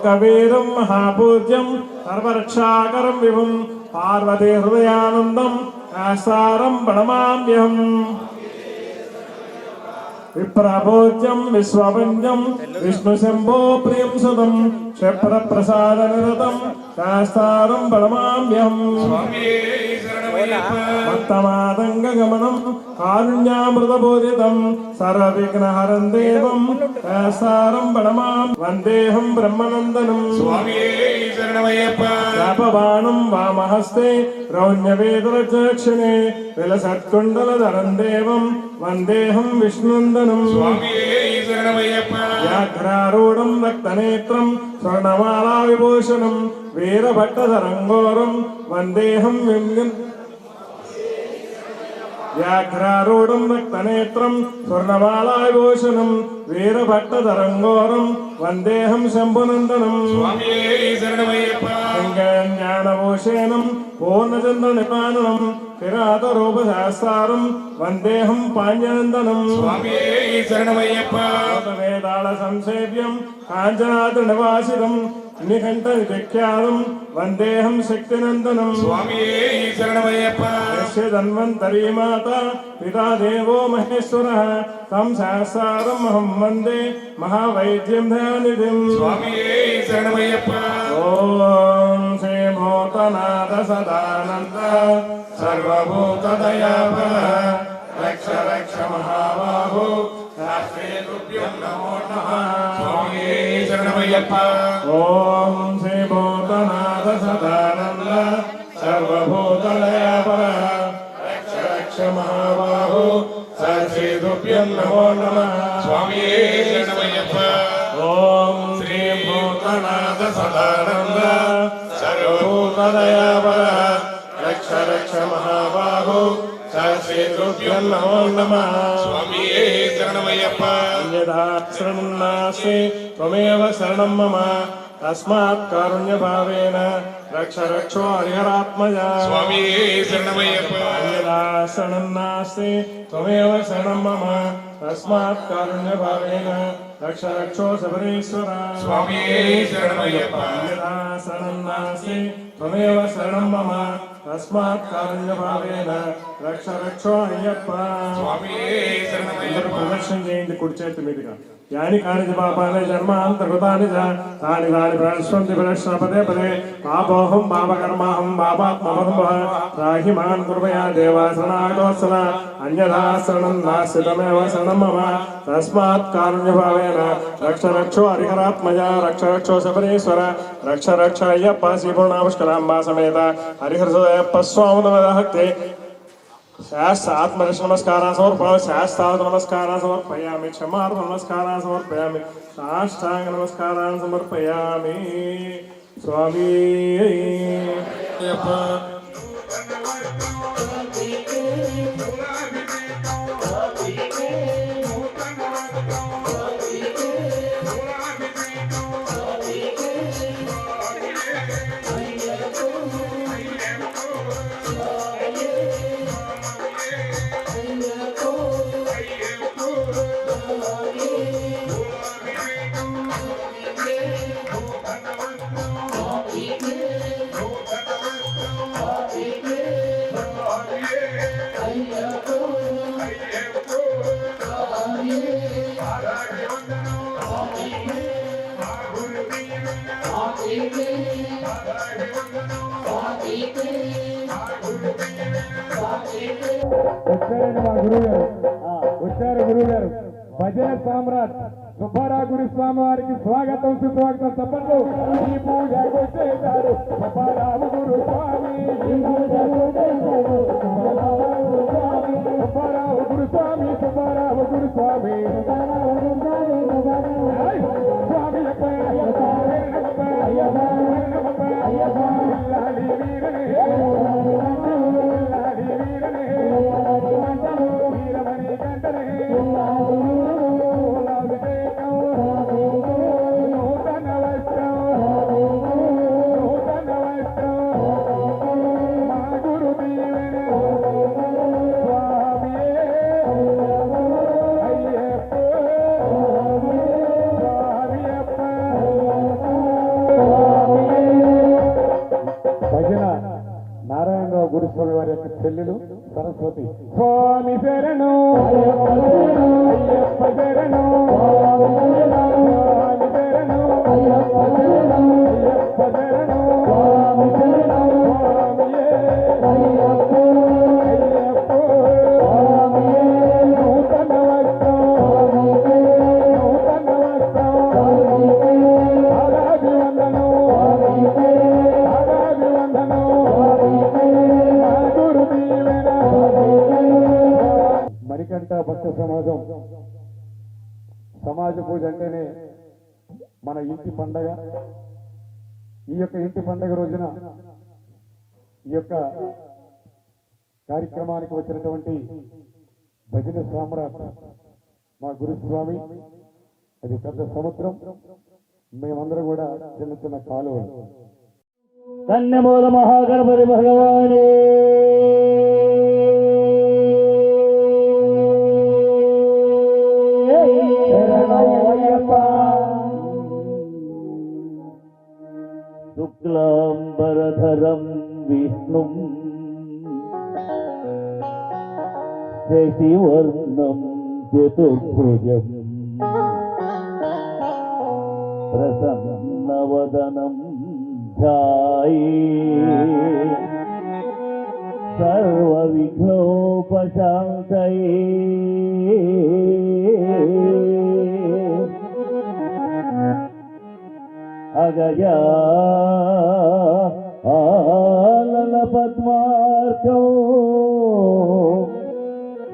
लोकवीरं महापूज्यं सर्वरक्षाकरं विभुं पार्वती हृदयानन्दं शास्तारं प्रणमाम्यहम् विप्रपूज्यं विश्ववन्द्यं विष्णुशम्भो प्रियं सुतं क्षिप्रप्रसादनिरतं शास्तारं प्रणमाम्यहम् भक्तमातङ्गगमनं कारुण्यामृतबोधितं सर्वविघ्नहरं देवं शास्तारं प्रणमामि वन्देऽहं ब्रह्मनन्दनं शापबाणं वामहस्ते रौण्यवेदरचक्षिणे विलसत्कुण्डलधरं देवं वन्देऽहं विष्णुनन्दनं व्याघ्रारूढं रक्तनेत्रं स्वर्णमाला विभूषणं वीरभट्टधरङ्गोरं वन्देऽहं व्याघ्रारूढं रक्तनेत्रं स्वर्णमाला विभूषणं वीरभट्टधरङ्गोरं वन्देऽहं शम्भुनन्दनं ज्ञानभूषणं पूर्णचन्द्रनिपाननं किरातरूपशास्तारं वन्देऽहं पाञ्चनन्दनं वेदालसंसेव्यं काञ्चनाद्रिनिवासितं निकण्ठविख्यातं वन्देऽहं शक्तिनन्दनं यस्य धन्वन्तरी माता पिता देवो महेश्वरः तं शास्तारम् अहं वन्दे महावैद्यं दयानिधिम् ॐ श्रीभूतनाथ सदानन्द सर्वभूतदयापर रक्ष रक्ष महाबाहो शास्त्रेभ्यं नमो नमः ॐ श्रीभूतनाथ सदानन्द सर्वभूतदयापर रक्ष रक्ष महाबाहो शास्त्रेभ्यं नमो नमः ॐ श्रीभूतनाथ सदानन्द सर्वभूतदयापर रक्ष रक्ष महाबाहो शास्त्रेभ्यं नमो नमः यदा शरणं नास्ति त्वमेव शरणं मम तस्मात् कारुण्यभावेन रक्ष रक्षो हरिहरात्मजा यदा शरणं नास्ति त्वमेव शरणं मम तस्मात् कारुण्यभावेन रक्ष रक्षो सबरीश्वर यदा शरणं नास्ति त्वमेव शरणं मम तस्मात् कारुण्यभावेन रक्ष रक्षो अय्यप्प प्रदर्शन చేయండి కుడి చేతి మీదుగా यानि कानि च पापानि जन्मान्तर्गतानि च तानि तानि प्रणश्यन्ति प्रदर्शन पदे पदे पापोऽहं पापकर्माहं पापात्मभवः त्राहि मां कृपया देवा शरणागतवत्सल अन्यथा शरणं नास्ति तमेव शरणं मम तस्मात् कारुण्यभावेन रक्ष रक्षो हरिहरात्मजा रक्ष रक्षो सबरीश्वर रक्ष रक्ष अय्यप्प श्रीपूर्णापुष्कलाम्बा समेत हरिहरसुतयप्प स्वामिनमहक्ते शास्त्र आत्मदर्शन नमस्कार समर्पयामि शास्त्रार्थ नमस्कार समर्पयामि क्षमार्थ नमस्कार समर्पयामि साष्टांग नमस्कार समर्पयामि स्वामी వచ్చారు గురువు గారు భజన సామ్రాట్ సుబ్బారావు గురు స్వామి వారికి స్వాగతం సుస్వాగతం చెప్పండి ఈ పూజకు వచ్చేశారు సుబ్బారావు గురు స్వామి సుబ్బారావు గురు స్వామి సుబ్బారావు గురు స్వామి గురుస్వామి వారి యొక్క చెల్లెలు సరస్వతి. స్వామి శరణు అయ్యప్ప శరణు స్వామి శరణు అయ్యప్ప శరణు మణికంఠ భక్త సమాజం సమాజ పూజ అంటేనే మన ఇంటి పండగ. ఈ యొక్క ఇంటి పండగ రోజున ఈ యొక్క కార్యక్రమానికి వచ్చినటువంటి భజన సామ్రాట్ మా గురుస్వామి, అది పెద్ద సముద్రం, మేమందరం కూడా చిన్న చిన్న కాలువలు. కన్యమూల మహాగణపతి భగవానే శుక్లాంబరధరం విష్ణుం శశివర్ణం చతుర్భుజం ప్రసన్నవదనం సర్వవిఘ్నోపశాంతయే అగజా ఆలల పద్మార్కం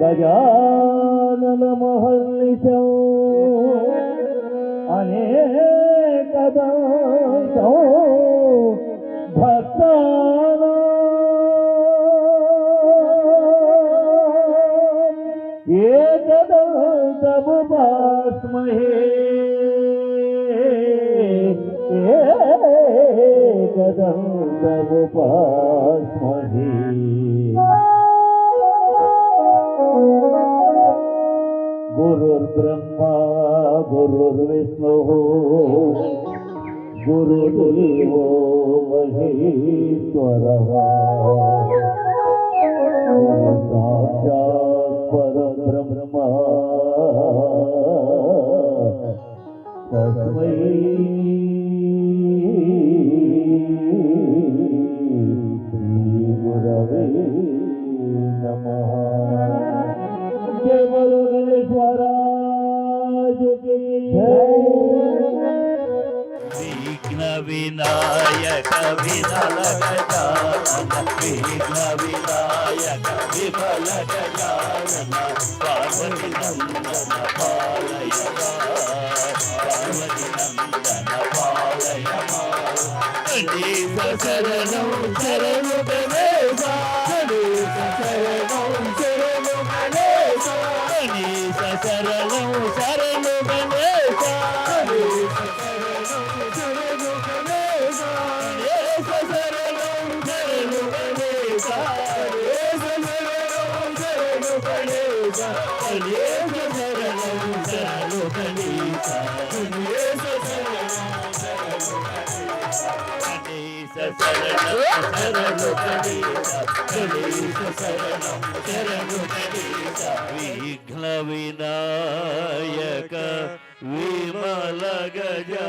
గజానన మహర్నిశం అనేకదంతం భక్తానాం ఏకదంతముపాస్మహే ఏకదంతముపాస్మహే. గురుర్బ్రహ్మా గురుర్విష్ణుః గురుదేవో మహేశ్వరః సాక్షాత్ పరబ్రహ్మ తస్మై శ్రీ గురవే నమః. జయ బోలో గణేశ్ మహారాజ్ की जय. విఘ్న వినాయక విఠల గజానన విఘ్న వినాయక విఫల గజానన పార్వతి నందన పాలయ పార్వతి నందన పాలయ గణేశ శరణం శరణు గణేశ గణేశ శరణం శరణు గణేశ గణేశ శరణం శరణు గణేశ గణేశ శరణం విఘ్న వినాయక విమల గజా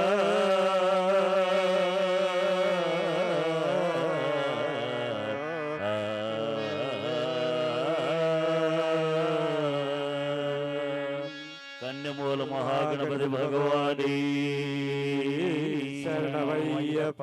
కన్యమూల మహాగణపతి భగవానీ శరణమయ్యప్ప.